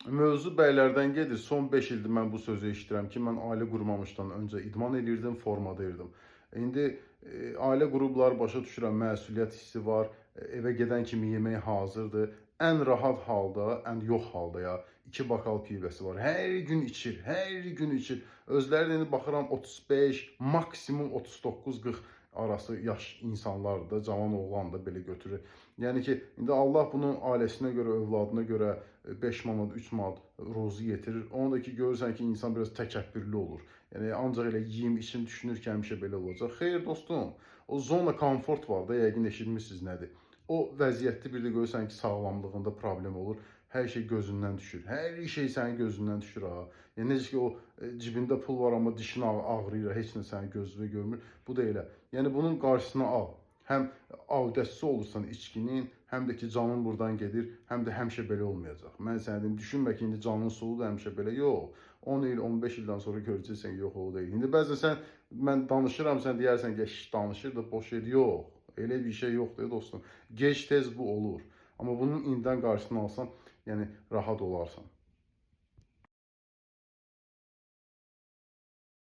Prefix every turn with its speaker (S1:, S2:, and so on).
S1: Mövzu bəylərdən gedir. Son 5 ildir mən bu sözü eşidirəm ki, mən ailə qurmamışdan öncə idman edirdim, formadaydım. İndi ailə qurublar, başa düşürəm, məsuliyyət hissi var. Evə gedən kimi yemək hazırdır. Ən rahat halda, ən yox halda ya 2 bakal pivəsi var. Hər gün içir, hər gün içir. Özləri də indi baxıram 35, maksimum 39-40 arası yaş insanlardır da, cavan oğlan da belə götürür. Yəni ki, indi Allah bunu ailəsinə görə, övladına görə 5 manat, 3 manat ruzi yetirir. Onu da ki, görürsən ki, insan biraz təkəbbürlü olur. Yəni ancaq elə yeyim, içim düşünür ki, həmişə belə olacaq. Xeyr dostum, o zona komfort var da, yəqin eşitmisiniz nədir? O vəziyyətdə bir də görürsən ki, sağlamlığında problem olur. Hər şey gözündən düşür. Hər şey sənin gözündən düşür ha. Yəni necə ki o cibində pul var amma dişin ağrıyır, heç nə sənin gözünə görmür. Bu da elə. Yəni bunun qarşısını al. Həm adətçi olursan içkinin, həm də ki canın buradan gedir, həm də həmişə belə olmayacaq. Mən sənə deyim, düşünmə ki, indi canın soğudur, həmişə belə. Yox. 10 il, 15 ildən sonra görəcəksən, yox o deyil. İndi bəzən mən danışıram, sən deyərsən ki, danışır da boş yer. Yox. Elə bir şey yoxdur dostum. Gec tez bu olur. Amma bunun indidən qarşısını alsan, yəni rahat olarsan.